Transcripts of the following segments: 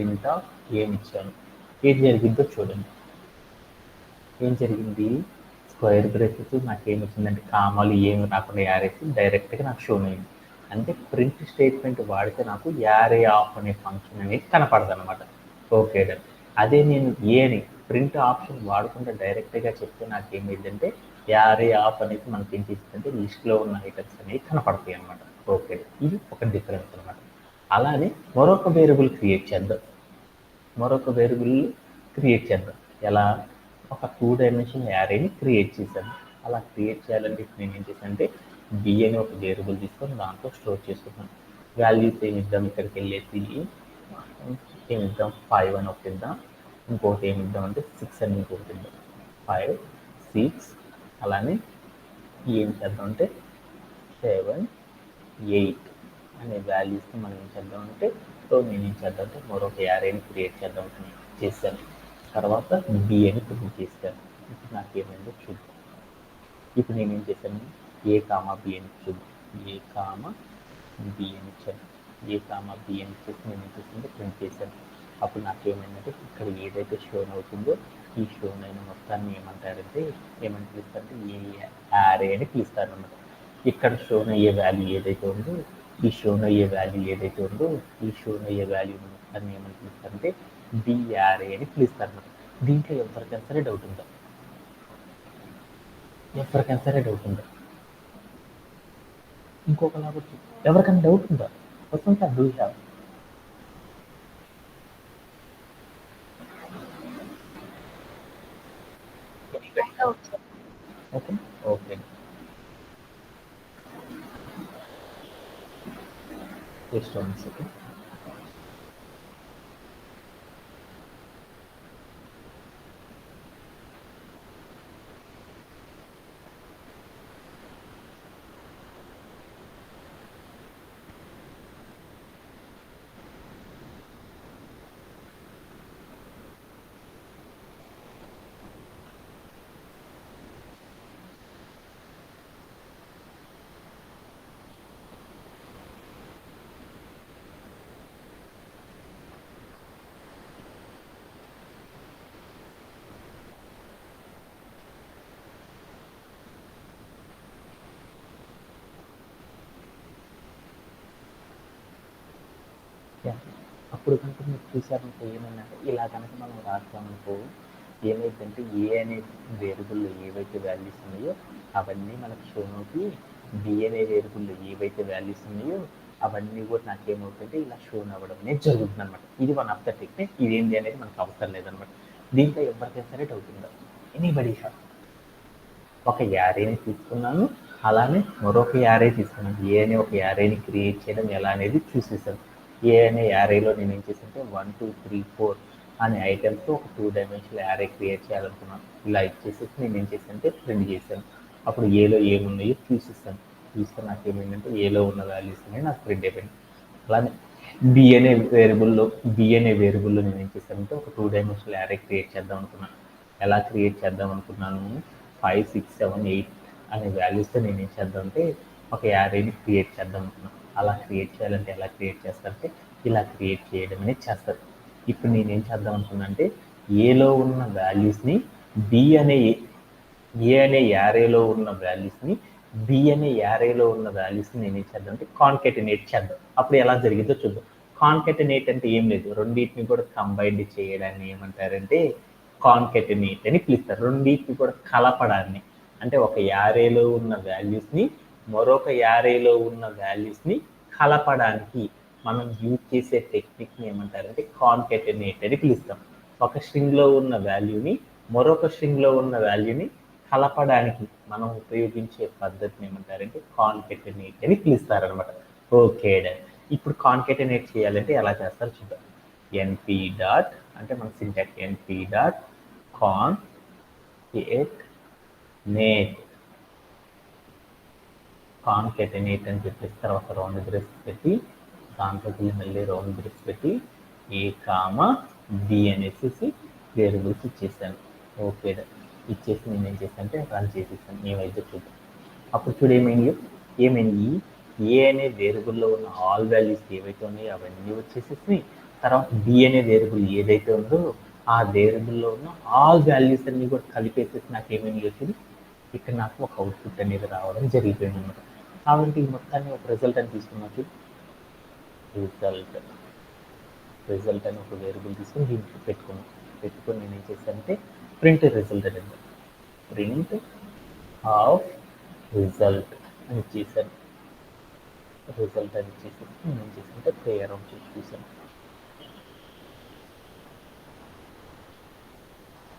Print of ఏమి ఇచ్చాను, ఏం జరిగిందో చూడండి. ఏం జరిగింది, స్క్వేర్ బ్రేసెస్ నాకు ఏమి వచ్చిందంటే కామాలు ఏమి రాకుండా యారేసి డైరెక్ట్గా నాకు షో అయింది. అంటే ప్రింట్ స్టేట్మెంట్ వాడితే నాకు యారే ఆఫ్ అనే ఫంక్షన్ అనేది కనపడదు అనమాట. Okay done. అదే నేను ఏని ప్రింట్ ఆప్షన్ వాడకుండా డైరెక్ట్గా చెప్తే నాకు ఏమైందంటే యారే ఆఫ్ అనేది మనకి ఏం చేస్తుందంటే లిస్ట్లో ఉన్న ఐటమ్స్ అనేవి కనపడతాయి అనమాట. ఓకే, ఇది ఒక డిఫరెన్స్ అనమాట. అలానే మరొక వేరియబుల్ క్రియేట్ చేద్దాం. ఎలా, ఒక 2 డైమెన్షనల్ యారేని క్రియేట్ చేశాను. అలా క్రియేట్ చేయాలంటే ఇప్పుడు నేను ఏం చేశానంటే బి అని ఒక వేరియబుల్ తీసుకొని దాంట్లో స్టోర్ చేసుకుంటాను. వాల్యూస్ ఏమి ఇద్దాం, ఇక్కడికి వెళ్ళేసి ఏమి ఇద్దాం, 5 అని ఒకటి ఇద్దాం, ఇంకోటి ఏమి ఇద్దాం అంటే 6 అని ఇంకొకటి ఇద్దాం. 5, 6, అలానే ఏం చేద్దాం అంటే 7, 8 అనే వాల్యూస్ని మనం ఏం చేద్దాం అంటే నేను ఏం చేద్దాం అంటే మరొక యారేని క్రియేట్ చేద్దాం చేశాను. తర్వాత బి అని ప్రింట్ చేశాను. ఇప్పుడు నాకు ఏమైందో చూద్దాం. ఇప్పుడు నేను ఏం చేశాను, ఏ కామా బి అని చూద్దాం. ఏ కామా బి అని ఇచ్చాను. ఏ కామా బి అని ఇచ్చేసి నేను ఏం చేసిందో ప్రింట్ చేశాను. అప్పుడు నాకు ఏమైందంటే ఇక్కడ ఏదైతే షోన్ అవుతుందో ఈ షోన్ అయిన మొత్తాన్ని ఏమంటారంటే పిలుస్తారంటే ఏ యారే అని పిలుస్తారు అన్నమాట. ఇక్కడ షోన్ అయ్యే వాల్యూ ఏదైతే ఉందో ఈ షోన్ అయ్యే వాల్యూ ఏదైతే ఉందో ఈ షోన్ అయ్యే వాల్యూ మొత్తాన్ని ఏమని పిలుస్తారంటే బి యారే అని పిలుస్తారు అన్నమాట. దీంట్లో ఎవరికైనా సరే డౌట్ ఉందా? ఇంకొకలా ఎవరికైనా డౌట్ ఉందా? Vasantha, do you have? Okay okay, just 1 second. అప్పుడు కనుక మీరు చూసారనుకో ఏమైందంటే ఇలా కనుక మనం రాస్తామనుకో ఏమైందంటే ఏ అనే వేరియబుల్లో ఏవైతే వాల్యూస్ ఉన్నాయో అవన్నీ మనకు షో అవుతాయి. బి అనే వేరియబుల్లో ఏవైతే వాల్యూస్ ఉన్నాయో అవన్నీ కూడా నాకేమవుతుంటే ఇలా షోన్ అవ్వడం అనేది జరుగుతుంది అనమాట. ఇది వన్ ఆఫ్ ద టెక్నిక్. ఇదేంటి అనేది మనకు అవసరం లేదనమాట. దీంట్లో ఎవరికైనా సరే డౌట్ ఉందా? Anybody have? ఒక యారేని తీసుకున్నాను, అలానే మరొక యారే తీసుకున్నాను. ఏ అనే ఒక యారేని క్రియేట్ చేయడం ఎలా అనేది చూసేసాను. ఏ అనే యారేలో నేను ఏం చేశానంటే 1, 2, 3, 4 అనే ఐటమ్స్తో ఒక 2 డైమెన్షనల్ యారే క్రియేట్ చేయాలనుకున్నాను. ఇలా ఇచ్చేసేసి నేను ఏం చేశానంటే ప్రింట్ చేశాను. అప్పుడు ఏలో ఏమున్నాయో చూసేసాను. చూస్తే నాకు ఏమైందంటే ఏలో ఉన్న వాల్యూస్ అనేవి నాకు ప్రింట్ అయిపోయింది. అలానే బి అనే వేరియబుల్లో నేను ఏం చేశానంటే ఒక 2 డైమెన్షనల్ యారే క్రియేట్ చేద్దాం అనుకున్నాను. ఎలా క్రియేట్ చేద్దాం అనుకున్నాను, 5, 6, 7, 8 అనే వాల్యూస్తో నేను ఏం చేద్దాం అంటే ఒక యారేని క్రియేట్ చేద్దాం అనుకున్నాను. అలా క్రియేట్ చేయాలంటే ఎలా క్రియేట్ చేస్తారంటే ఇలా క్రియేట్ చేయడం అనేది చేస్తారు. ఇప్పుడు నేను ఏం చేద్దాం అనుకున్నా అంటే ఏలో ఉన్న వాల్యూస్ని ఏ అనే యారేలో ఉన్న వాల్యూస్ని బి అనే యారేలో ఉన్న వాల్యూస్ని నేను ఏం చేద్దాం అంటే కాన్కెటినేట్ చేద్దాం. అప్పుడు ఎలా జరిగిందో చూద్దాం. కాన్కెటినేట్ అంటే ఏం లేదు, రెండింటిని కూడా కంబైన్డ్ చేయడాన్ని ఏమంటారంటే కాన్కెటినేట్ అని పిలుస్తారు. రెండింటిని కూడా కలపడాన్ని, అంటే ఒక యారేలో ఉన్న వాల్యూస్ని మరొక యారేలో ఉన్న వాల్యూస్ని కలపడానికి మనం యూజ్ చేసే టెక్నిక్ని ఏమంటారంటే కాన్కెటినేట్ అని పిలుస్తాం. ఒక స్ట్రింగ్లో ఉన్న వాల్యూని మరొక స్ట్రింగ్లో ఉన్న వాల్యూని కలపడానికి మనం ఉపయోగించే పద్ధతిని ఏమంటారంటే కాన్కెటినేట్ అని పిలుస్తారనమాట. Okay done. ఇప్పుడు కాన్కెటినేట్ చేయాలంటే ఎలా చేస్తారో చూద్దాం. ఎన్పి డాట్ అంటే మన సింటాక్స్ ఎన్పి డాట్ కాన్కెటినేట్ అని చెప్పేసి తర్వాత రౌండ్ బ్రేస్ పెట్టి దాంట్లోకి మళ్ళీ రౌండ్ బ్రేస్ పెట్టి ఏ కామా బి అనేసి వేరియబుల్స్ ఇచ్చేసాను. ఓకే ఇచ్చేసి నేను ఏం చేశాను అంటే రన్ చేసేసాను. ఏమైతే చూద్దాం. అప్పుడు చూడు ఏమైంది, ఏ అనే వేరియబుల్లో ఉన్న ఆల్ వాల్యూస్ ఏవైతే ఉన్నాయో అవన్నీ వచ్చేసేసి తర్వాత బి అనే వేరియబుల్ ఏదైతే ఉందో ఆ వేరియబుల్లో ఉన్న ఆల్ వాల్యూస్ అన్ని కూడా కలిపేసేసి నాకు ఏమేమి వచ్చింది, ఇక్కడ నాకు ఒక అవుట్పుట్ అనేది రావడం జరిగిపోయింది అనమాట. కాబట్టి ఈ మొత్తాన్ని ఒక రిజల్ట్ అని తీసుకున్నట్టు రిజల్ట్ అని ఒక వేరియబుల్ తీసుకొని దీంట్లో పెట్టుకొని నేను ఏం చేశానంటే ప్రింట్ రిజల్ట్ అనేది ప్రింట్ ఆఫ్ రిజల్ట్ అని చేశాను. రిజల్ట్ అని చేసేసి నేను ఏం చేశానంటే ప్లే అరౌండ్ చేసి చూసాను.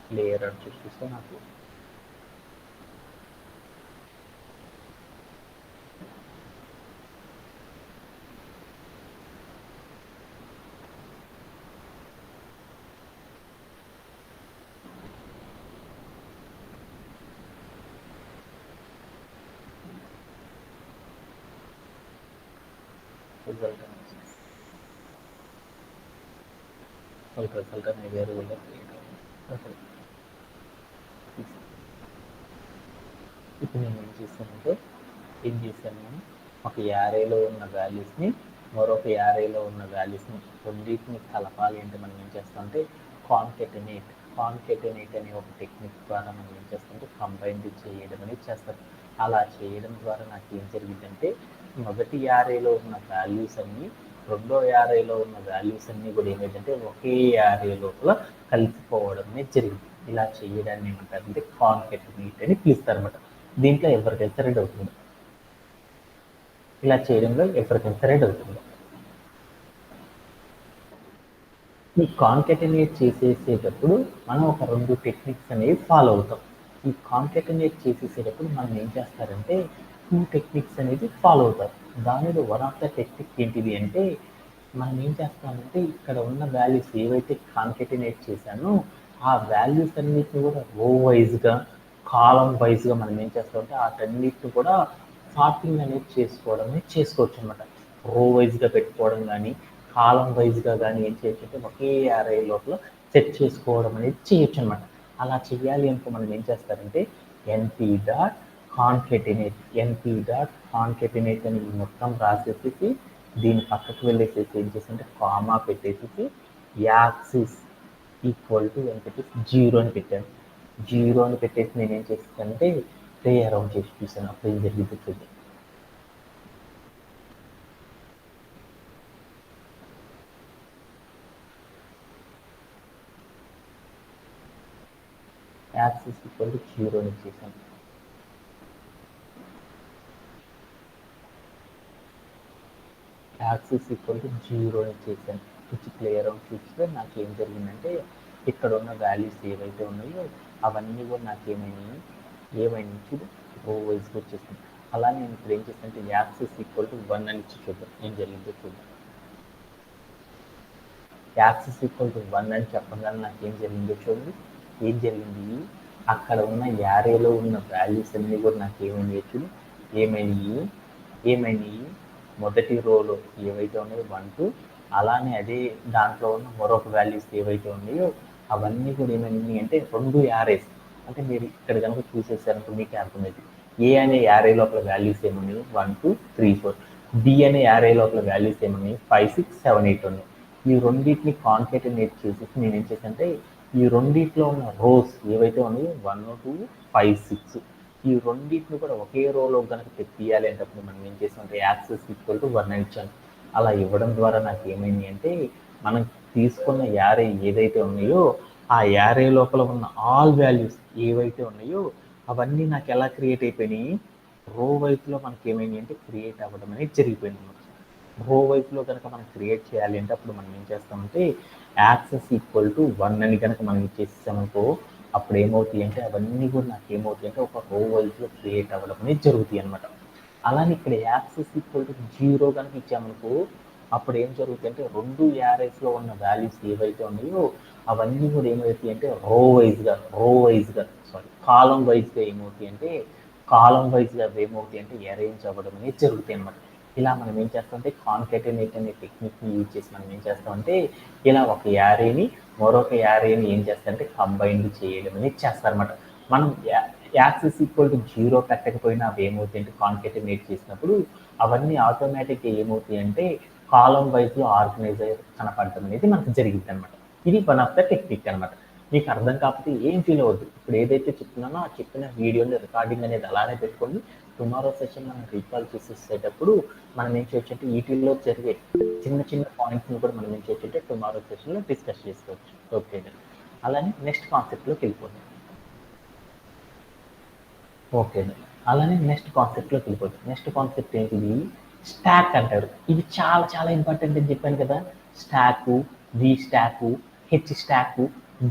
ప్లే అరౌండ్ చేసి చూస్తే నాకు రిజల్ట్ అనే వేరియబుల్లో క్రియేట్ అవ్వాలి. ఇప్పుడు నేను ఏం చేశాను ఒక యారేలో ఉన్న వాల్యూస్ని మరొక యారేలో ఉన్న వాల్యూస్ని రెండింటిని కలపాలి అంటే మనం ఏం చేస్తామంటే కాన్కెటనేట్ అనే ఒక టెక్నిక్ ద్వారా మనం ఏం చేస్తామంటే కంబైన్డ్ చేయడం అనేది చేస్తాం. అలా చేయడం ద్వారా నాకు ఏం జరిగిందంటే మొదటి యారేలో ఉన్న వాల్యూస్ అన్నీ రెండో యారేలో ఉన్న వాల్యూస్ అన్నీ కూడా ఏమైందంటే ఒకే యారే లోపల కలిసిపోవడం అనేది జరిగింది. ఇలా చేయడాన్ని ఏమంటారంటే కాన్కెటనేట్ అని పిలుస్తారు అనమాట. దీంట్లో ఎవరికైతే రెడ్ అవుతుంది, ఇలా చేయడంలో ఎవరికైతే రెడ్ అవుతుంది. ఈ కాన్కెటనేట్ చేసేసేటప్పుడు మనం ఒక 2 టెక్నిక్స్ అనేవి ఫాలో అవుతాం. ఈ కాన్కెటనేట్ చేసేసేటప్పుడు మనం ఏం చేస్తారంటే 2 టెక్నిక్స్ అనేది ఫాలో అవుతారు. దానిలో వన్ ఆఫ్ ద టెక్నిక్ ఏంటిది అంటే మనం ఏం చేస్తామంటే ఇక్కడ ఉన్న వాల్యూస్ ఏవైతే కాన్కెటనేట్ చేశానో ఆ వాల్యూస్ అన్నిటిని కూడా రో వైజ్గా కాలం వైజ్గా మనం ఏం చేస్తామంటే వాటన్నిటిని కూడా సార్టింగ్ అనేది చేసుకోవచ్చు అనమాట. రో వైజ్గా పెట్టుకోవడం కానీ కాలం వైజ్గా కానీ ఏం చేయొచ్చు అంటే ఒకే అరే లోపల సెట్ చేసుకోవడం అనేది చేయొచ్చు అనమాట. అలా చేయాలి అనుకో మనం ఏం చేస్తారంటే np.concatenate అని మొత్తం రాసేసి దీని పక్కకు వెళ్ళేసేసి ఏం చేస్తుంటే కామా పెట్టేసి యాక్సిస్ ఈక్వల్ టు అని పెట్టేసి 0 అని పెట్టాను. 0 అని పెట్టేసి నేను ఏం చేస్తానంటే ప్లే అరౌండ్ చేసి చూసాను. అప్పుడు ఏం జరిగింది చూద్దాం. యాక్సిస్ ఈక్వల్ టు 0 అని చేశాను. యాక్సిస్ ఈక్వల్ టు 0 అని చేశాను. ప్లే అరౌండ్ చూస్తే నాకు ఏం జరిగిందంటే ఇక్కడ ఉన్న వాల్యూస్ ఏవైతే ఉన్నాయో అవన్నీ కూడా నాకు ఏమైనా చూడు రో వైజ్గా వచ్చేసింది. అలా నేను ఇప్పుడు ఏం చేస్తానంటే యాక్సిస్ ఈక్వల్ టు 1 అని ఇచ్చి చూద్దాం ఏం జరిగిందో చూద్దాం. యాక్సిస్ ఈక్వల్ టు 1 అని చెప్పగానే నాకు ఏం జరిగిందో చూడండి. ఏం జరిగింది, అక్కడ ఉన్న యారేలో ఉన్న వాల్యూస్ అన్నీ కూడా నాకు ఏమైనాయి మొదటి రోలో ఏవైతే ఉన్నాయో 1 2, అలానే అదే దాంట్లో ఉన్న మరొక వాల్యూస్ ఏవైతే ఉన్నాయో అవన్నీ కూడా ఏమైనాయి అంటే 2 యారేస్. అంటే మీరు ఇక్కడ కనుక చూసేసారంటే మీకు అర్థమైంది. ఏ అనే యారే లోపల వాల్యూస్ ఏమున్నాయి 1 2 3 4, బి అనే యారే లోపల వాల్యూస్ ఏమున్నాయి 5 6 7 8 ఉన్నాయి. ఈ రెండింటిని కాన్కెటనేట్ చేసేసి నేను ఏం చేశానంటే ఈ రెండిట్లో ఉన్న రోస్ ఏవైతే ఉన్నాయో 1 2 5 6 ఈ రెండింటిని కూడా ఒకే రోలో కనుక తెప్పియాలి అంటే మనం ఏం చేసామంటే యాక్సెస్ ఈక్వల్ టు 1 అని ఇచ్చాను. అలా ఇవ్వడం ద్వారా నాకు ఏమైంది అంటే మనం తీసుకున్న యారే ఏదైతే ఉన్నాయో ఆ యారే లోపల ఉన్న ఆల్ వాల్యూస్ ఏవైతే ఉన్నాయో అవన్నీ నాకు ఎలా క్రియేట్ అయిపోయినాయి, రో వైపులో మనకి ఏమైంది అంటే క్రియేట్ అవ్వడం అనేది జరిగిపోయింది. రో వైపులో కనుక మనం క్రియేట్ చేయాలి అంటే అప్పుడు మనం ఏం చేస్తామంటే యాక్సెస్ ఈక్వల్ టు 1 అని కనుక మనం ఇచ్చేసామనుకో అప్పుడు ఏమవుతాయి అంటే అవన్నీ కూడా నాకు ఏమవుతాయి అంటే ఒక రో వైజ్లో క్రియేట్ అవ్వడం అనేది జరుగుతాయి అనమాట. అలానే ఇక్కడ యాక్సెస్ ఈక్వల్ టు 0 కనుక ఇచ్చామనుకో అప్పుడు ఏం జరుగుతాయి అంటే 2 యారేస్లో ఉన్న వాల్యూస్ ఏవైతే ఉన్నాయో అవన్నీ కూడా ఏమవుతాయి అంటే కాలం వైజ్గా ఏమవుతాయి అంటే ఏమవుతాయి అంటే అరేంజ్ అవ్వడం అనేది జరుగుతాయి అనమాట. ఇలా మనం ఏం చేస్తామంటే కాన్కెటనేట్ అనే టెక్నిక్ని యూజ్ చేసి మనం ఏం చేస్తామంటే ఇలా ఒక యారేని మరొక యారేని ఏం చేస్తారంటే కంబైన్డ్ చేయడం అనేది చేస్తారనమాట. మనం యాక్సిస్ ఈక్వల్ టు 0 పెట్టకపోయినా అవి ఏమవుతాయి అంటే కాన్కెటనేట్ చేసినప్పుడు అవన్నీ ఆటోమేటిక్గా ఏమవుతాయి అంటే కాలం వైజ్లో ఆర్గనైజర్ కనపడటం అనేది మనకు జరిగింది అనమాట. ఇది వన్ ఆఫ్ ద టెక్నిక్ అనమాట. మీకు అర్థం కాకపోతే ఏం ఫీల్ అవ్వద్దు. ఇప్పుడు ఏదైతే చెప్తున్నానో ఆ చెప్పిన వీడియోని రికార్డింగ్ అనేది అలానే పెట్టుకొని టుమారో సెషన్ మనం రీకాల్ చేసేటప్పుడు మనం ఏం చేయొచ్చు, వీటిల్లో జరిగే చిన్న చిన్న పాయింట్స్ని కూడా మనం ఏం చేయొచ్చు టుమారో సెషన్లో డిస్కస్ చేసుకోవచ్చు. ఓకే, అలానే నెక్స్ట్ కాన్సెప్ట్లోకి వెళ్ళిపోతాం. ఓకే, అలానే నెక్స్ట్ కాన్సెప్ట్లోకి వెళ్ళిపోతాం. నెక్స్ట్ కాన్సెప్ట్ ఏంటిది, స్టాక్ అంటారు. ఇది చాలా చాలా ఇంపార్టెంట్ అని చెప్పాను కదా. Stack, vstack, hstack,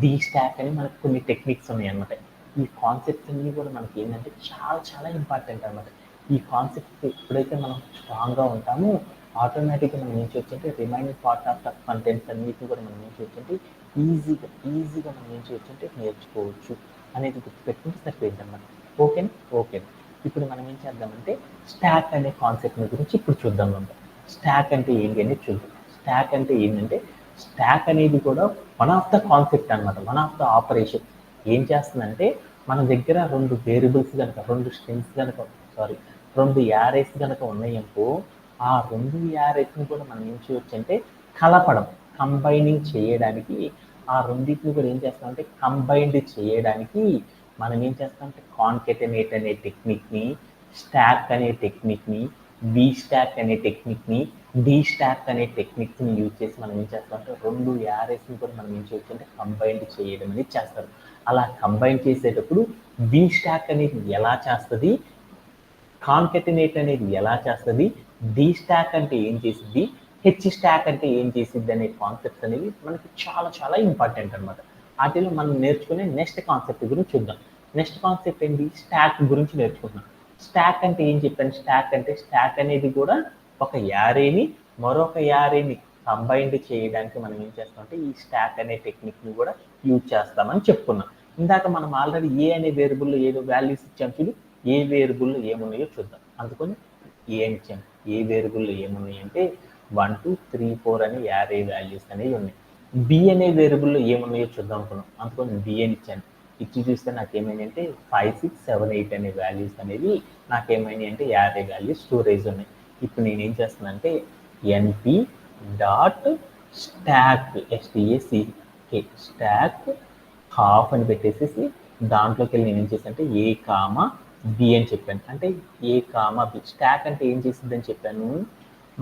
dstack అని మనకు కొన్ని టెక్నిక్స్ ఉన్నాయి అనమాట. ఈ కాన్సెప్ట్స్ అన్నీ కూడా మనకి ఏంటంటే చాలా చాలా ఇంపార్టెంట్ అనమాట. ఈ కాన్సెప్ట్ ఎప్పుడైతే మనం స్ట్రాంగ్గా ఉంటామో ఆటోమేటిక్గా మనం ఏం చేయొచ్చు remaining part of the contents అన్నిటిని కూడా మనం ఏం చేయొచ్చు ఈజీగా మనం ఏం చేయొచ్చు నేర్చుకోవచ్చు అనేది గుర్తుపెట్టుకుంటే సరిపోయింది అనమాట. ఓకేనా? ఓకే. ఇప్పుడు మనం ఏం చేద్దామంటే స్టాక్ అనే కాన్సెప్ట్ గురించి ఇప్పుడు చూద్దాం మనం. స్టాక్ అంటే ఏంటి అనేది చూద్దాం. స్టాక్ అంటే ఏంటంటే స్టాక్ అనేది కూడా వన్ ఆఫ్ ద కాన్సెప్ట్ అనమాట, వన్ ఆఫ్ ద ఆపరేషన్. ఏం చేస్తుందంటే మన దగ్గర రెండు వేరియబుల్స్ కనుక, రెండు స్ట్రింగ్స్ కనుక, రెండు యారేస్ కనుక ఉన్నాయనుకో, ఆ రెండు యారేస్ని కూడా మనం ఏం చేయొచ్చు అంటే కలపడం, కంబైనింగ్ చేయడానికి, ఆ రెండింటిని కూడా ఏం చేస్తామంటే కంబైన్డ్ చేయడానికి మనం ఏం చేస్తామంటే కాన్కెటనేట్ అనే టెక్నిక్ని, స్టాక్ అనే టెక్నిక్ని, వి స్టాక్ అనే టెక్నిక్ని, డి స్టాక్ అనే టెక్నిక్ని యూజ్ చేసి మనం ఏం చేస్తామంటే రెండు యారేస్ని కూడా మనం ఏం చేయొచ్చు అంటే కంబైన్డ్ చేయడం అనేది చేస్తారు. అలా కంబైన్ చేసేటప్పుడు వి స్టాక్ అనేది ఎలా చేస్తుంది, కాన్కెటనేట్ అనేది ఎలా చేస్తుంది, డి స్టాక్ అంటే ఏం చేసిద్ది, హెచ్ స్టాక్ అంటే ఏం చేసిద్ది అనే కాన్సెప్ట్స్ అనేవి మనకి చాలా చాలా ఇంపార్టెంట్ అనమాట. వాటిలో మనం నేర్చుకునే నెక్స్ట్ కాన్సెప్ట్ గురించి చూద్దాం. నెక్స్ట్ కాన్సెప్ట్ ఏంటి, స్టాక్ గురించి నేర్చుకుంటున్నాం. స్టాక్ అంటే ఏం చెప్పాను, స్టాక్ అనేది కూడా ఒక యారేని మరొక యారేని కంబైన్డ్ చేయడానికి మనం ఏం చేస్తామంటే ఈ స్టాక్ అనే టెక్నిక్ని కూడా యూజ్ చేస్తామని చెప్పుకున్నాం. ఇందాక మనం ఆల్రెడీ ఏ అనే వేరియబుల్లో ఏదో వాల్యూస్ ఇచ్చాం చూడు, ఏ వేరియబుల్లో ఏమున్నాయో చూద్దాం. అందుకని ఏ అని ఇచ్చాను. ఏ వేరియబుల్లో ఏమున్నాయి అంటే 1 2 3 4 అనే యారే వాల్యూస్ అనేవి ఉన్నాయి. బి అనే వేరియబుల్లో ఏమున్నాయో చూద్దాం అనుకున్నాం. అందుకని బి అని ఇచ్చాను. ఇచ్చి చూస్తే నాకేమైంది అంటే 5 6 7 8 అనే వాల్యూస్ అనేవి నాకేమైనాయి అంటే యారే వాల్యూస్ స్టోరేజ్ ఉన్నాయి. ఇప్పుడు నేనేం చేస్తున్నానంటే NP dot stack S T A C K stack half అని పెట్టేసేసి దాంట్లోకి వెళ్ళి నేను ఏం చేశాను అంటే ఏ కామా బి అని చెప్పాను. అంటే ఏ కామా బి స్టాక్ అంటే ఏం చేసిందని చెప్పాను,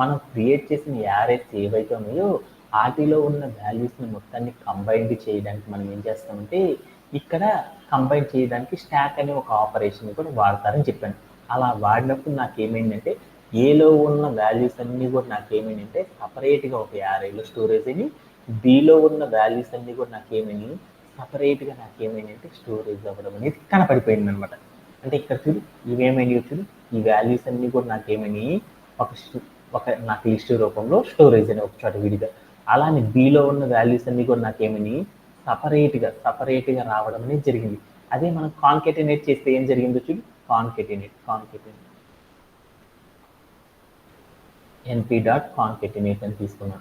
మనం క్రియేట్ చేసిన యారేస్ ఏవైతే ఉన్నాయో వాటిలో ఉన్న వాల్యూస్ని మొత్తాన్ని కంబైన్డ్ చేయడానికి మనం ఏం చేస్తామంటే ఇక్కడ కంబైన్ చేయడానికి స్టాక్ అనే ఒక ఆపరేషన్ కూడా వాడతారని చెప్పాను. అలా వాడినప్పుడు నాకేమైందంటే ఏలో ఉన్న వాల్యూస్ అన్నీ కూడా నాకేమైందంటే సపరేట్గా ఒక యారేలో స్టోరేజ్ అని, బిలో ఉన్న వాల్యూస్ అన్నీ కూడా నాకేమైనాయి సపరేట్గా నాకేమైందంటే స్టోరేజ్ అవ్వడం అనేది కనపడిపోయింది అనమాట. అంటే ఇక్కడ చూడు ఇవేమైనాయి చూడు, ఈ వాల్యూస్ అన్నీ కూడా నాకేమైనాయి ఒక నాకు లిస్ట్ రూపంలో స్టోరేజ్ అని ఒక చోట విడిగా, అలానే బిలో ఉన్న వాల్యూస్ అన్నీ కూడా నాకేమైనాయి సపరేట్గా రావడం అనేది జరిగింది. అదే మనం కాన్కెటనేట్ చేస్తే ఏం జరిగిందో చూడు, కాన్కెటనేట్ ఎన్పి డాట్ కాన్కెటనేట్ అని తీసుకొని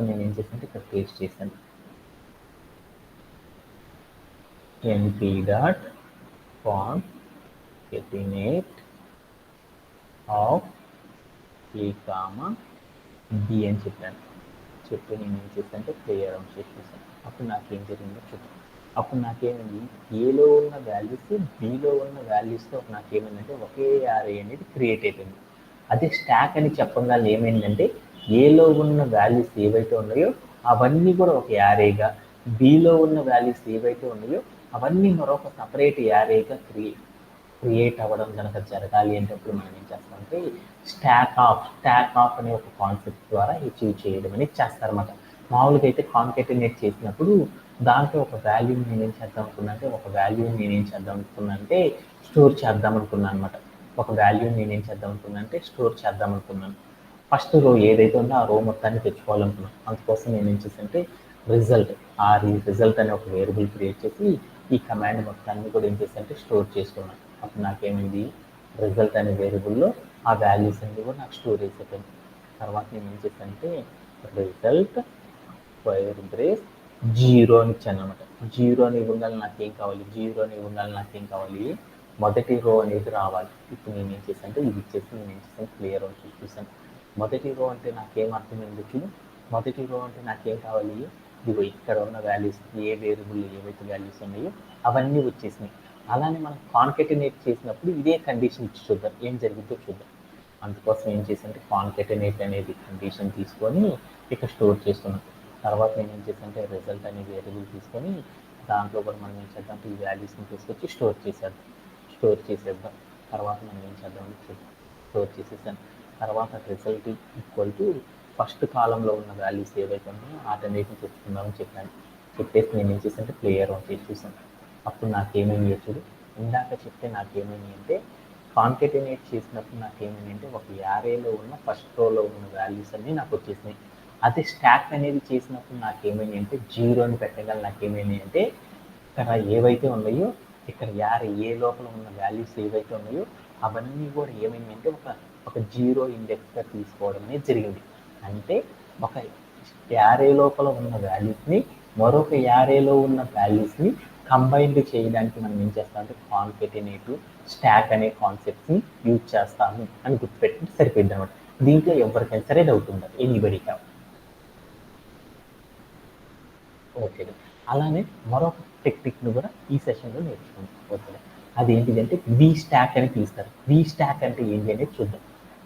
నేను ఏం చేశాను ఇక్కడ పేస్ట్ చేశాను. np dot concatenate of a comma b అని చెప్పాను. చెప్పి నేను ఏం చేశానంటే క్లియర్ అని చెప్పేసాను. అప్పుడు నాకేం జరిగిందో చూద్దాం. అప్పుడు నాకేమైంది, ఏలో ఉన్న వాల్యూస్ బిలో ఉన్న వాల్యూస్తో నాకేమైందంటే ఒకే యారే అనేది క్రియేట్ అయిపోయింది. అదే స్టాక్ అని చెప్పగానే ఏమైందంటే ఏలో ఉన్న వాల్యూస్ ఏవైతే ఉన్నాయో అవన్నీ కూడా ఒక యారేగా, బిలో ఉన్న వాల్యూస్ ఏవైతే ఉన్నాయో అవన్నీ మరొక సపరేట్ యారేగా క్రియేట్ అవ్వడం కనుక జరగాలి అంటే అప్పుడు మనం ఏం చేస్తామంటే స్టాక్ ఆఫ్ అనే ఒక కాన్సెప్ట్ ద్వారా అచీవ్ చేయడం అనేది చేస్తారన్నమాట. మామూలుగా అయితే కాన్కెటనేట్ చేసినప్పుడు దాంట్లో ఒక వాల్యూని నేనేం చేద్దాం అనుకున్నా అంటే స్టోర్ చేద్దాం అనుకున్నాను అనమాట. ఒక వాల్యూని నేనేం చేద్దాం అనుకున్నాను. ఫస్ట్ రో ఏదైతే ఉందో ఆ రో మొత్తాన్ని తెచ్చుకోవాలనుకున్నాను. అందుకోసం నేను ఏం చేశానంటే రిజల్ట్ అనే ఒక వేరియబుల్ క్రియేట్ చేసి ఈ కమాండ్ మొత్తాన్ని కూడా ఏం చేశానంటే స్టోర్ చేసుకున్నాను. అప్పుడు నాకేమైంది, రిజల్ట్ అనే వేరియబుల్లో ఆ వాల్యూస్ అన్ని కూడా నాకు స్టోరేజ్ అయిపోయింది. తర్వాత నేను ఏం చేశానంటే రిజల్ట్ స్క్వేర్ బ్రేస్ 0 అని ఇచ్చాను అనమాట. 0 అని ఇవ్వగానే నాకేం కావాలి, మొదటి రో అనేది రావాలి. ఇప్పుడు నేను ఏం చేశానంటే ఇది ఇచ్చేసి నేను ఏం చేశాను క్లియర్ అని చూసాను. మొదటి రో అంటే నాకేం అర్థమైంది చూడు. మొదటి రో అంటే నాకేం కావాలి, ఇదిగో ఇక్కడ ఉన్న వాల్యూస్ ఏ వేరియబుల్ ఏవైతే వాల్యూస్ ఉన్నాయో అవన్నీ వచ్చేసినాయి. అలానే మనం కాన్కెటినేట్ చేసినప్పుడు ఇదే కండిషన్ ఇచ్చి చూద్దాం ఏం జరుగుతుందో చూద్దాం. అందుకోసం ఏం చేశానంటే కాన్కెటినేట్ అనేది కండిషన్ తీసుకొని ఇక్కడ స్టోర్ చేస్తున్నాం. తర్వాత నేను ఏం చేశానంటే రిజల్ట్ అనే వేరియబుల్ తీసుకొని దాంట్లో కూడా మనం ఏం చేద్దాం ఈ వాల్యూస్ని తీసుకొచ్చి స్టోర్ చేసేద్దాం. తర్వాత మనం ఏం చేద్దామని చూద్దాం. స్టోర్ చేసేసాను. తర్వాత రిజల్ట్ ఈక్వల్ టు ఫస్ట్ కాలంలో ఉన్న వాల్యూస్ ఏవైతే ఉన్నాయో వాటన్నిటిని తెచ్చుకుందామని చెప్పేసి నేను ఏం చేశానంటే ప్లేయర్ ఆన్ చేసి చూసాను. అప్పుడు నాకేమైంది చూడు. ఇందాక చెప్తే నాకేమైంది అంటే కాన్కెటినేట్ చేసినప్పుడు నాకేమైంది అంటే ఒక యారేలో ఉన్న ఫస్ట్ రోలో ఉన్న వాల్యూస్ అన్నీ నాకు వచ్చేసినాయి. అదే స్టాక్ అనేది చేసినప్పుడు నాకేమైంది అంటే 0 అని పెట్టగల నాకేమైంది అంటే ఇక్కడ ఏవైతే ఉన్నాయో ఇక్కడ యారే ఏ లోపల ఉన్న వాల్యూస్ ఏవైతే ఉన్నాయో అవన్నీ కూడా ఏమైంది అంటే ఒక 0 ఇండెక్స్గా తీసుకోవడం అనేది జరిగింది. అంటే ఒక యారే లోపల ఉన్న వాల్యూస్ని మరొక యారేలో ఉన్న వాల్యూస్ని కంబైన్డ్ చేయడానికి మనం ఏం చేస్తామంటే కాన్కెటినేటివ్ స్టాక్ అనే కాన్సెప్ట్ని యూజ్ చేస్తాము అని గుర్తుపెట్టుకుంటే సరిపోయింది అనమాట. దీంట్లో ఎవరికైనా సరే డౌట్ ఉండదు, ఎనీబడి హ్యావ్. ఓకే, అలానే మరొక టెక్నిక్ను కూడా ఈ సెషన్లో నేర్చుకుంటాం. ఓకే, అదేంటిదంటే వి స్టాక్ అని పిలుస్తారు. వి స్టాక్ అంటే ఏంటి అనేది చూద్దాం.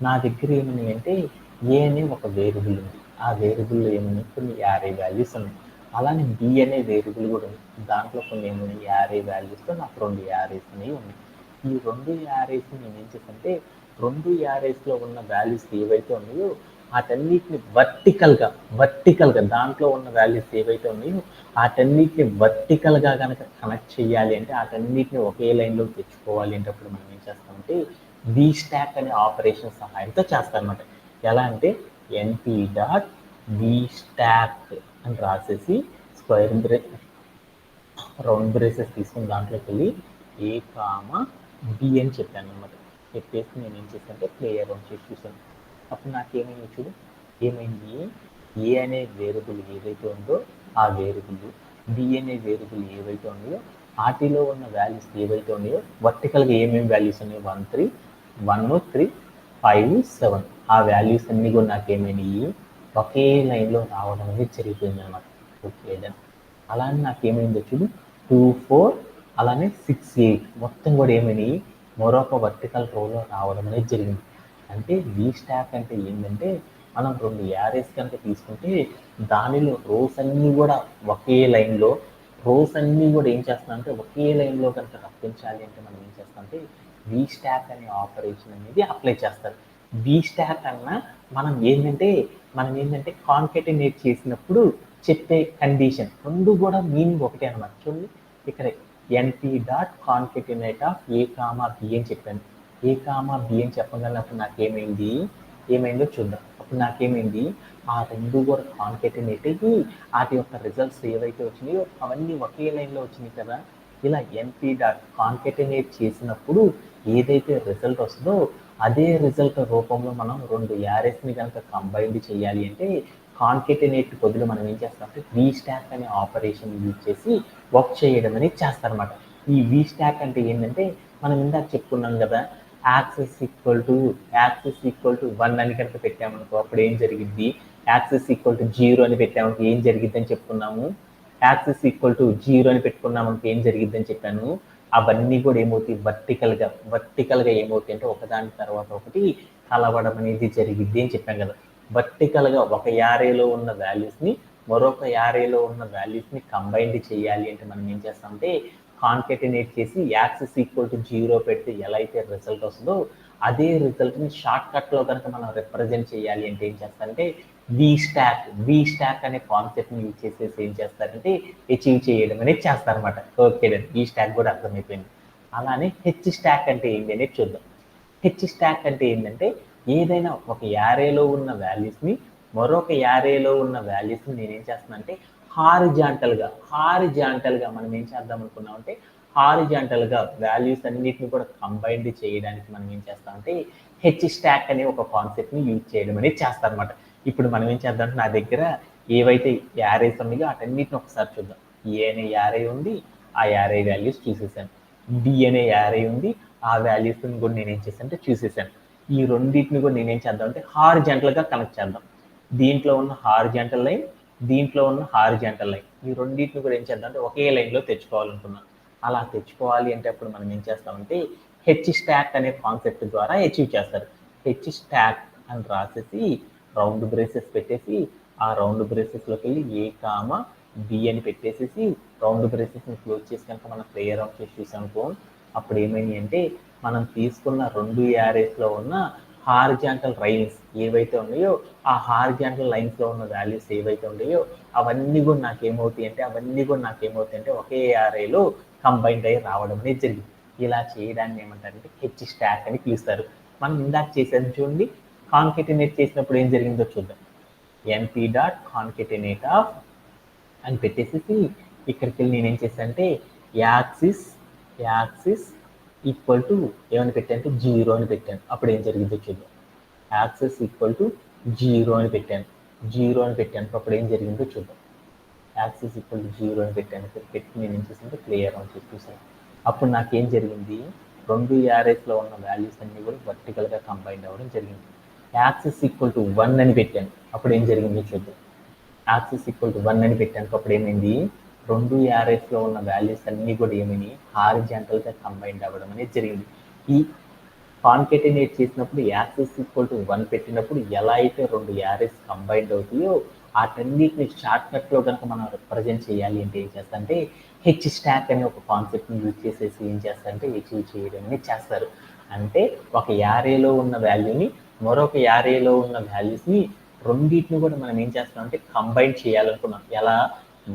నా దగ్గర ఏమని అంటే ఏ అనే ఒక వేరియబుల్ ఉంది. ఆ వేరియబుల్లో ఏమని కొన్ని 50 వాల్యూస్ ఉన్నాయి. అలానే బి అనే వేరియబుల్ కూడా ఉంది. దాంట్లో కొన్ని ఏమన్నా 50 వాల్యూస్తో నాకు 2 యారేస్ అనేవి ఉన్నాయి. ఈ 2 యారేస్ నేను ఏం చేస్తానంటే 2 యారేస్లో ఉన్న వాల్యూస్ ఏవైతే ఉన్నాయో వాటన్నిటిని వర్టికల్గా దాంట్లో ఉన్న వాల్యూస్ ఏవైతే ఉన్నాయో వాటన్నిటిని వర్టికల్గా కనుక కనెక్ట్ చేయాలి అంటే వాటన్నిటిని ఒకే లైన్లో తెచ్చుకోవాలి అంటే అప్పుడు మనం ఏం చేస్తామంటే వి స్టాక్ అనే ఆపరేషన్ సహాయంతో చేస్తారనమాట. ఎలా అంటే ఎన్పి డాట్ వి స్టాక్ అని రాసేసి స్క్వేర్ రౌండ్ బ్రేసెస్ తీసుకుని దాంట్లోకి వెళ్ళి ఏ కామా బి అని చెప్పాను అనమాట. చెప్పేసి నేను ఏం చేశానంటే ప్లేయర్ రౌండ్ చేసి చూసాను. అప్పుడు నాకేమైంది చూడు, ఏమైంది ఏ అనే వేరియబుల్ ఏదైతే ఉందో ఆ వేరియబుల్, బి అనే వేరియబుల్ ఏవైతే ఉన్నాయో వాటిలో ఉన్న వాల్యూస్ ఏవైతే ఉన్నాయో వర్టికల్గా ఏమేమి వాల్యూస్ ఉన్నాయో 1 3 1 3 5 7 ఆ వాల్యూస్ అన్నీ కూడా నాకేమైనాయి ఒకే లైన్లో రావడం అనేది జరిగిపోయింది అనమాట. Okay done. అలానే నాకేమైందో చూడు 2 4 అలానే 6 8 మొత్తం కూడా ఏమైనాయి మరొక వర్టికల్ రోలో రావడం అనేది జరిగింది. అంటే వి స్టాక్ అంటే ఏంటంటే మనం 2 యారేస్ కనుక తీసుకుంటే దానిలో రోస్ అన్నీ కూడా ఒకే లైన్లో ఏం చేస్తామంటే ఒకే లైన్లో కనుక రప్పించాలి అంటే మనం ఏం చేస్తామంటే వి స్టాక్ అనే ఆపరేషన్ అనేది అప్లై చేస్తారు. వి స్టాక్ అన్నా మనం ఏంటంటే కాన్కెటినేట్ చేసినప్పుడు చెప్పే కండిషన్ రెండు కూడా మీనింగ్ ఒకటే అనమాట. చూడండి ఇక్కడ NP dot concatenate of A comma B అని చెప్పాను. ఏ కామా బి అని చెప్పగలనప్పుడు ఏమైందో చూద్దాం. అప్పుడు నాకేమైంది ఆ రెండు కూడా కాన్కెటినేట్ అయ్యి వాటి యొక్క రిజల్ట్స్ ఏవైతే వచ్చినాయో అవన్నీ ఒకే లైన్లో వచ్చినాయి కదా. ఇలా ఎన్పి డాట్ కాన్కెటినేట్ చేసినప్పుడు ఏదైతే రిజల్ట్ వస్తుందో అదే రిజల్ట్ రూపంలో మనం 2 యారెస్ని కనుక కంబైన్డ్ చేయాలి అంటే కాన్కెటినేట్ బదులు మనం ఏం చేస్తామంటే వి స్టాక్ అనే ఆపరేషన్ యూజ్ చేసి వర్క్ చేయడం అనేది చేస్తారనమాట. ఈ వి స్టాక్ అంటే ఏంటంటే మనం ఇందాక చెప్పుకున్నాం కదా, యాక్సెస్ ఈక్వల్ టు 1 అని కనుక పెట్టామనుకో అప్పుడు ఏం జరిగింది, యాక్సెస్ ఈక్వల్ టు 0 అని పెట్టామనుకో ఏం జరిగిద్ది అని చెప్పుకున్నాము. యాక్సెస్ ఈక్వల్ టు 0 అని పెట్టుకున్నామనుకో ఏం జరిగిద్ది అని చెప్పాను. అవన్నీ కూడా ఏమవుతాయి వర్టికల్గా ఏమవుతాయి అంటే ఒకదాని తర్వాత ఒకటి కలవడం అనేది జరిగిద్ది అని చెప్పాం కదా. వర్టికల్గా ఒక యారేలో ఉన్న వాల్యూస్ని మరొక యారేలో ఉన్న వాల్యూస్ని కంబైన్డ్ చేయాలి అంటే మనం ఏం చేస్తామంటే కాన్కెటినేట్ చేసి యాక్సెస్ ఈక్వల్ టు 0 పెడితే ఎలా అయితే రిజల్ట్ వస్తుందో అదే రిజల్ట్ని షార్ట్ కట్లో కనుక మనం రిప్రజెంట్ చేయాలి అంటే ఏం చేస్తారంటే వి స్టాక్ అనే కాన్సెప్ట్ని యూజ్ చేసేసి ఏం చేస్తారంటే అచీవ్ చేయడం అనేది చేస్తారనమాట. ఓకే, వి స్టాక్ కూడా అర్థమైపోయింది. అలానే హెచ్ స్టాక్ అంటే ఏంటి అనేది చూద్దాం. హెచ్ స్టాక్ అంటే ఏంటంటే ఏదైనా ఒక యారేలో ఉన్న వాల్యూస్ని మరొక యారేలో ఉన్న వాల్యూస్ని నేనేం చేస్తున్నా అంటే హారిజాంటల్గా మనం ఏం చేద్దాం అనుకున్నామంటే హారిజాంటల్గా వాల్యూస్ అన్నిటిని కూడా కంబైన్డ్ చేయడానికి మనం ఏం చేస్తామంటే హెచ్ స్టాక్ అనే ఒక కాన్సెప్ట్ని యూజ్ చేయడం అనేది చేస్తారనమాట. ఇప్పుడు మనం ఏం చేద్దాం అంటే నా దగ్గర ఏవైతే యారేస్ ఉన్నాయో వాటన్నిటిని ఒకసారి చూద్దాం. ఏ అనే యారే ఉంది, ఆ యారే వాల్యూస్ చూసేసాను. బి అనే యారే ఉంది, ఆ వాల్యూస్ని కూడా నేను ఏం చేశాను అంటే చూసేసాను. ఈ రెండింటిని కూడా నేనేం చేద్దాం అంటే హారిజాంటల్గా కనెక్ట్ చేద్దాం. దీంట్లో ఉన్న హారిజాంటల్ లైన్, దీంట్లో ఉన్న హారిజాంటల్ లైన్, ఈ రెండింటిని కూడా ఏం చేద్దాం అంటే ఒకే లైన్లో తెచ్చుకోవాలనుకున్నాం. అలా తెచ్చుకోవాలి అంటే అప్పుడు మనం ఏం చేస్తామంటే హెచ్ స్టాక్ అనే కాన్సెప్ట్ ద్వారా అచీవ్ చేస్తారు. హెచ్ స్టాక్ అని రాసేసి రౌండ్ బ్రేసెస్ పెట్టేసి ఆ రౌండ్ బ్రేసెస్లోకి వెళ్ళి ఏ కామా బి అని పెట్టేసేసి రౌండ్ బ్రేసెస్ని క్లోజ్ చేసి కనుక మనం ప్లేయర్ ఆఫ్ చేసి చూసామనుకో, అప్పుడు ఏమైంది అంటే మనం తీసుకున్న 2 యారేస్లో ఉన్న హారిజాంటల్ లైన్స్ ఏవైతే ఉన్నాయో ఆ హారిజాంటల్ లైన్స్లో ఉన్న వాల్యూస్ ఏవైతే ఉన్నాయో అవన్నీ కూడా నాకేమవుతాయి అంటే ఒకే యారేలో కంబైన్డ్ అయ్యి రావడం అనేది జరిగింది. ఇలా చేయడాన్ని ఏమంటారంటే హెచ్ స్టాక్ అని పిలుస్తారు. మనం ఇందాక చేసేది చూడండి, కాన్కెటినేట్ చేసినప్పుడు ఏం జరిగిందో చూద్దాం. np డాట్ కాన్కెటినేట్ ఆఫ్ అని పెట్టేసి ఇక్కడికి వెళ్ళి నేనేం చేశాను అంటే యాక్సిస్ ఈక్వల్ టు ఏమని పెట్టాను, 0 అని పెట్టాను. అప్పుడు ఏం జరిగిందో చూద్దాం. యాక్సిస్ ఈక్వల్ టు 0 అని పెట్టాను. అప్పుడు ఏం జరిగిందో చూద్దాం. యాక్సిస్ ఈక్వల్ టు 0 అని పెట్టాను. పెట్టి నేను ఏం చేశాను ప్లేయర్ అని చెప్పి చూసాను. అప్పుడు నాకేం జరిగింది, 2 యారేస్లో ఉన్న వాల్యూస్ అన్ని కూడా వర్టికల్గా కంబైండ్ అవ్వడం జరిగింది. యాక్సిస్ ఈక్వల్ టు 1 అని పెట్టాను. అప్పుడు ఏం జరిగిందో చూద్దాం. యాక్సిస్ ఈక్వల్ టు 1 అని పెట్టాను. అప్పుడు ఏమైంది, 2 యారేస్లో ఉన్న వాల్యూస్ అన్నీ కూడా ఏమైనా హారిజాంటల్గా కంబైండ్ అవ్వడం అనేది జరిగింది. ఈ కాన్కెటినేట్ చేసినప్పుడు యాక్సిస్ ఈక్వల్ టు 1 పెట్టినప్పుడు ఎలా అయితే 2 యారేస్ కంబైండ్ అవుతాయో వాటన్నిటిని షార్ట్ కట్లో కనుక మనం రిప్రజెంట్ చేయాలి అంటే ఏం చేస్తారంటే హెచ్ స్టాక్ అనే ఒక కాన్సెప్ట్ని యూజ్ చేసేసి ఏం చేస్తారంటే అచీవ్ చేయడం అనేది చేస్తారు. అంటే ఒక యారేలో ఉన్న వాల్యూని మరొక యారేలో ఉన్న వాల్యూస్ని రెండింటిని కూడా మనం ఏం చేస్తామంటే కంబైన్ చేయాలనుకున్నాం. ఎలా,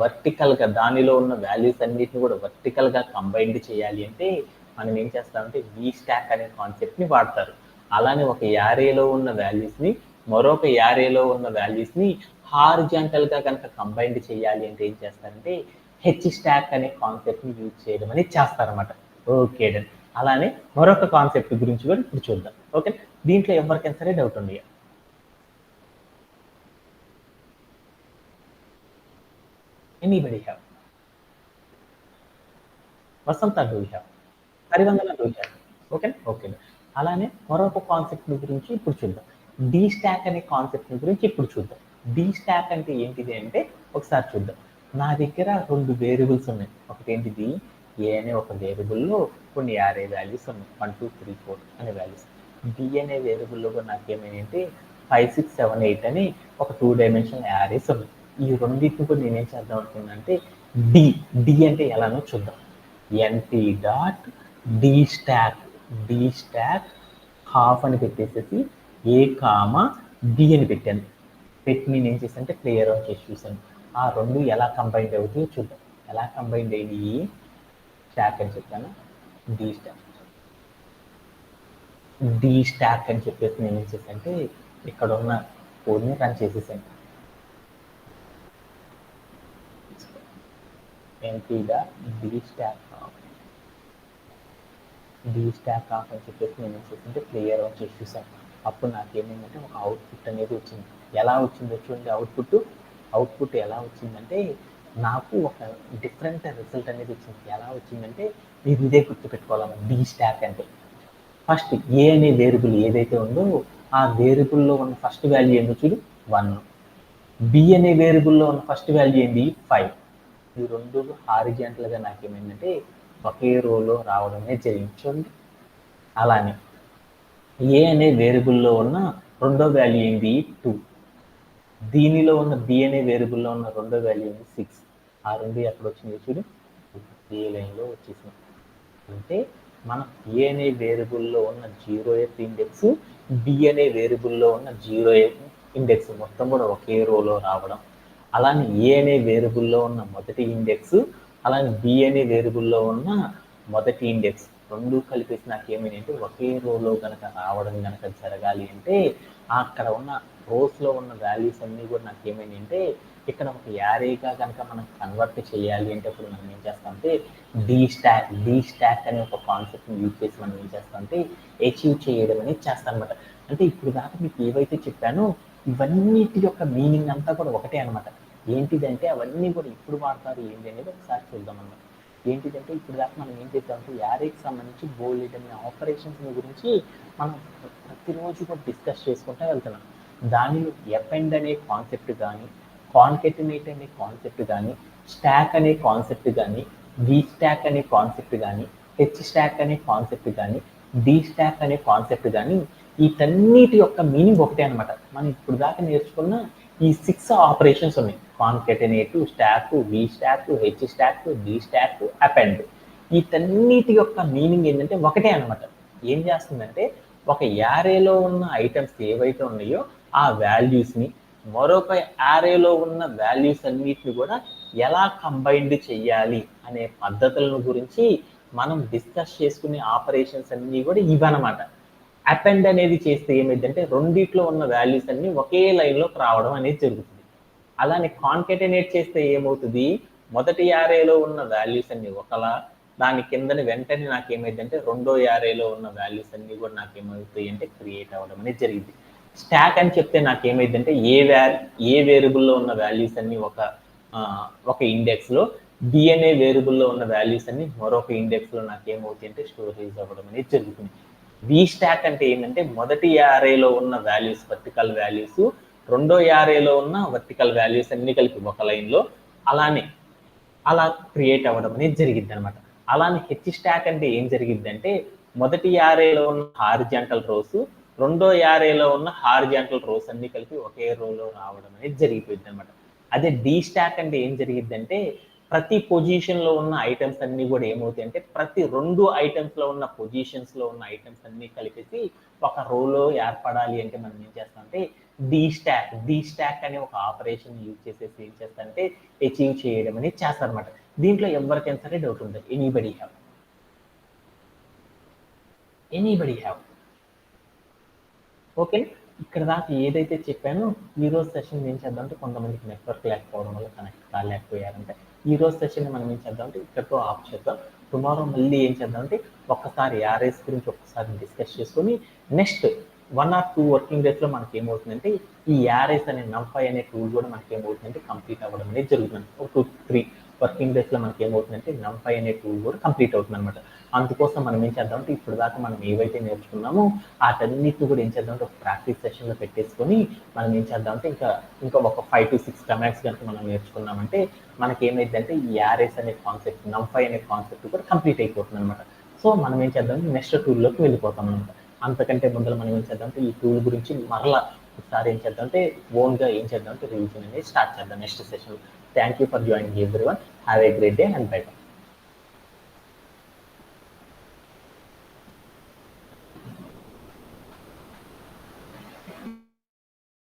వర్టికల్గా దానిలో ఉన్న వాల్యూస్ అన్నిటిని కూడా వర్టికల్గా కంబైన్డ్ చేయాలి అంటే మనం ఏం చేస్తామంటే వి స్టాక్ అనే కాన్సెప్ట్ని వాడతారు. అలానే ఒక యారేలో ఉన్న వాల్యూస్ని మరొక యారేలో ఉన్న వాల్యూస్ని హారిజాంటల్గా కనుక కంబైన్డ్ చేయాలి అంటే ఏం చేస్తారంటే హెచ్ స్టాక్ అనే కాన్సెప్ట్ని యూజ్ చేయడం అనేది చేస్తారన్నమాట. Okay done. అలానే మరొక కాన్సెప్ట్ గురించి కూడా ఇప్పుడు చూద్దాం. ఓకే, దీంట్లో ఎవరికైనా సరే డౌట్ ఉంది? Anybody have? Vasanta, do you have? Harivandana, do you have? Okay. అలానే మరొక కాన్సెప్ట్ గురించి ఇప్పుడు చూద్దాం. డి స్టాక్ అనే కాన్సెప్ట్ గురించి ఇప్పుడు చూద్దాం. డి స్టాక్ అంటే ఏంటిది అంటే ఒకసారి చూద్దాం. నా దగ్గర 2 వేరియబుల్స్ ఉన్నాయి. ఒకటి ఏంటిది, ఏ అనే ఒక వేరియబుల్లో కొన్ని యారే వాల్యూస్ ఉన్నాయి, 1 2 3 4 అనే వాల్యూస్. బి అనే వేరియబుల్లో కూడా నాకేమైందంటే 5 6 7 8 అని ఒక 2 డైమెన్షనల్ యారేస్ ఉన్నాయి. ఈ రెండింటిని కూడా నేనేం చేద్దాం అనుకున్నానంటే డి అంటే ఎలానో చూద్దాం. N P dot D stack half అని పెట్టేసేసి ఏ కామా బి అని పెట్టాను. పెట్టి నేను ఏం చేశాను అంటే ప్లేయర్ ఆన్ చేసి చూసాను. ఆ రెండు ఎలా కంబైండ్ అవుతాయో చూద్దాం. ఎలా కంబైండ్ అయ్యి స్టాక్ అని చెప్పాను, డి స్టాక్ అని చెప్పేసి నేను ఏం చేశాను అంటే ఇక్కడ ఉన్న కోడ్ని రన్ చేసేసాను. np dot D stack of అని చెప్పేసి నేను ఏం చేస్తుంటే ప్లేయర్ ఆన్ చేసి చూసాను. అప్పుడు నాకేమైందంటే ఒక అవుట్పుట్ అనేది వచ్చింది. ఎలా వచ్చిందో చూడండి. అవుట్పుట్ ఎలా వచ్చిందంటే నాకు ఒక డిఫరెంట్ రిజల్ట్ అనేది వచ్చింది. ఎలా వచ్చిందంటే మీరు ఇదే గుర్తుపెట్టుకోవాలన్నమాట. డి స్టాక్ అంటే ఫస్ట్ ఏ అనే వేరియబుల్ ఏదైతే ఉందో ఆ వేరియబుల్లో ఉన్న ఫస్ట్ వాల్యూ ఏందో చూడు 1, బి అనే వేరియబుల్లో ఉన్న ఫస్ట్ వాల్యూ ఏంది 5. ఈ రెండు హారిజాంటల్గా నాకేమైందంటే ఒకే రోలో రావడం అనేది జరిగింది చూడండి. అలానే ఏ అనే వేరియబుల్లో ఉన్న రెండో వాల్యూ ఏంది 2, దీనిలో ఉన్న బి అనే వేరియబుల్లో ఉన్న రెండో వాల్యూ ఏంది 6. ఆ రెండు ఎక్కడ వచ్చింది చూడు, ఏ లైన్లో వచ్చేసింది. అంటే మనం ఏ అనే వేరియబుల్లో ఉన్న 0th ఇండెక్స్, బి అనే వేరియబుల్లో ఉన్న 0th ఇండెక్స్ మొత్తం కూడా ఒకే రోలో రావడం. అలానే ఏ అనే వేరియబుల్లో ఉన్న మొదటి ఇండెక్స్, అలానే బి అనే వేరియబుల్లో ఉన్న మొదటి ఇండెక్స్ రెండు కలిపేసి నాకేమైనా అంటే ఒకే రోలో కనుక రావడం కనుక జరగాలి అంటే అక్కడ ఉన్న రోస్లో ఉన్న వాల్యూస్ అన్నీ కూడా నాకేమైనా అంటే ఇక్కడ ఒక యారేగా కనుక మనం కన్వర్ట్ చేయాలి అంటే అప్పుడు మనం ఏం చేస్తామంటే డి స్టాక్ అనే ఒక కాన్సెప్ట్ని యూజ్ చేసి మనం ఏం చేస్తామంటే అచీవ్ చేయడం అనేది చేస్తాం అనమాట. అంటే ఇప్పుడు దాకా మీకు ఏవైతే చెప్పానో ఇవన్నిటి యొక్క మీనింగ్ అంతా కూడా ఒకటే అనమాట. ఏంటిదంటే అవన్నీ కూడా ఇప్పుడు వాడతారు ఏంటి అనేది ఒకసారి చూద్దాం అన్నమాట. ఏంటిదంటే ఇప్పుడు దాకా మనం ఏం చేద్దామంటే యారేకి సంబంధించి బోల్డ్ అనే ఆపరేషన్స్ గురించి మనం ప్రతిరోజు కూడా డిస్కస్ చేసుకుంటూ వెళ్తున్నాం. దానిలో ఎపెండ్ అనే కాన్సెప్ట్ కానీ, కాన్కెటినేట్ అనే కాన్సెప్ట్ కానీ, స్టాక్ అనే కాన్సెప్ట్ కానీ, వి స్టాక్ అనే కాన్సెప్ట్ కానీ, హెచ్ స్టాక్ అనే కాన్సెప్ట్ కానీ, డి స్టాక్ అనే కాన్సెప్ట్ కానీ, వీటన్నిటి యొక్క మీనింగ్ ఒకటే అనమాట. మనం ఇప్పుడు దాకా నేర్చుకున్న ఈ 6 ఆపరేషన్స్ ఉన్నాయి. Concatenate, stack, vstack, hstack, dstack, append. వీటన్నిటి యొక్క మీనింగ్ ఏంటంటే ఒకటే అనమాట. ఏం చేస్తుందంటే ఒక యారేలో ఉన్న ఐటమ్స్ ఏవైతే ఉన్నాయో ఆ వాల్యూస్ని మరొక యారేలో ఉన్న వాల్యూస్ అన్నిటిని కూడా ఎలా కంబైన్డ్ చెయ్యాలి అనే పద్ధతులను గురించి మనం డిస్కస్ చేసుకునే ఆపరేషన్స్ అన్నీ కూడా ఇవన్నమాట. అపెండ్ అనేది చేస్తే ఏమైందంటే రెండిట్లో ఉన్న వాల్యూస్ అన్ని ఒకే లైన్లోకి రావడం అనేది జరుగుతుంది. అలానే కాన్కెటినేట్ చేస్తే ఏమవుతుంది, మొదటి యారేలో ఉన్న వాల్యూస్ అన్ని ఒకలా, దాని కిందని వెంటనే నాకేమైందంటే రెండో యారేలో ఉన్న వాల్యూస్ అన్ని కూడా నాకేమవుతాయి అంటే క్రియేట్ అవ్వడం అనేది జరిగింది. స్టాక్ అని చెప్తే నాకేమైందంటే ఏ వేరియబుల్లో ఉన్న వాల్యూస్ అన్ని ఒక ఇండెక్స్లో, డిఎన్ఏ వేరియబుల్లో ఉన్న వాల్యూస్ అన్ని మరొక ఇండెక్స్లో నాకేమవుతాయి అంటే స్టోరేజ్ అవ్వడం అనేది జరుగుతుంది. వి స్టాక్ అంటే ఏంటంటే మొదటి యారేలో ఉన్న వాల్యూస్ వర్టికల్ వాల్యూస్, రెండో యారేలో ఉన్న వర్టికల్ వాల్యూస్ అన్ని కలిపి ఒక లైన్లో అలా క్రియేట్ అవ్వడం అనేది జరిగింది అనమాట. అలానే హెచ్ స్టాక్ అంటే ఏం జరిగిందంటే మొదటి యారేలో ఉన్న హారిజాంటల్ రోస్, రెండో యారేలో ఉన్న హారిజాంటల్ రోస్ అన్ని కలిపి ఒకే రోలో రావడం అనేది జరిగిపోయింది అనమాట. అదే డి స్టాక్ అంటే ఏం జరిగిద్దంటే ప్రతి పొజిషన్లో ఉన్న ఐటమ్స్ అన్ని కూడా ఏమవుతాయి అంటే ప్రతి 2 ఐటమ్స్లో ఉన్న పొజిషన్స్లో ఉన్న ఐటమ్స్ అన్ని కలిపేసి ఒక రోలో ఏర్పడాలి అంటే మనం ఏం చేస్తామంటే డి స్టాక్ అనే ఒక ఆపరేషన్ యూజ్ చేసేసి ఏం చేస్తారంటే అచీవ్ చేయడం అనేది చేస్తారనమాట. దీంట్లో ఎవరికైనా సరే డౌట్ ఉంటుంది. Anybody have okay. ఇక్కడ దాకా ఏదైతే చెప్పానో ఈరోజు సెషన్ ఏం చేద్దామంటే కొంతమందికి నెట్వర్క్ లేకపోవడం వల్ల కనెక్ట్ కాలేకపోయారంటే ఈరోజు సెషన్ మనం ఏం చేద్దామంటే ఇక్కడితో ఆఫ్ చేద్దాం. టుమారో మళ్ళీ ఏం చేద్దామంటే ఒక్కసారి యారేస్ గురించి ఒక్కసారి డిస్కస్ చేసుకొని నెక్స్ట్ 1 or 2 వర్కింగ్ డేస్లో మనకి ఏమవుతుందంటే ఈ యారేస్ అనే నంపై అనే టూల్ కూడా మనకి ఏమవుతుందంటే కంప్లీట్ అవ్వడం అనేది జరుగుతుంది. ఒక 2-3 వర్కింగ్ డేస్లో మనకి ఏమవుతుందంటే నంపై అనే టూల్ కూడా కంప్లీట్ అవుతుంది అనమాట. అందుకోసం మనం ఏం చేద్దామంటే ఇప్పుడు దాకా మనం ఏవైతే నేర్చుకున్నామో వాటన్నిటిని కూడా ఏం చేద్దామంటే ఒక ప్రాక్టీస్ సెషన్లో పెట్టేసుకొని మనం ఏం చేద్దామంటే ఇంకా ఒక 5 to 6 కమాండ్స్ కనుక మనం నేర్చుకున్నామంటే మనకి ఏమైందంటే ఈ యారేస్ అనే కాన్సెప్ట్, నంపై అనే కాన్సెప్ట్ కూడా కంప్లీట్ అయిపోతుంది అనమాట. సో మనం ఏం చేద్దామంటే నెక్స్ట్ టూల్లోకి వెళ్ళిపోతాం అనమాట. అంతకంటే ముందర మనం ఏం చేద్దామంటే ఈ టూల్ గురించి మరలా ఒకసారి ఏం చేద్దామంటే ఓన్గా ఏం చేద్దామంటే రివిజన్ అనేది స్టార్ట్ చేద్దాం next session. Thank you for joining everyone. Have a great day and by.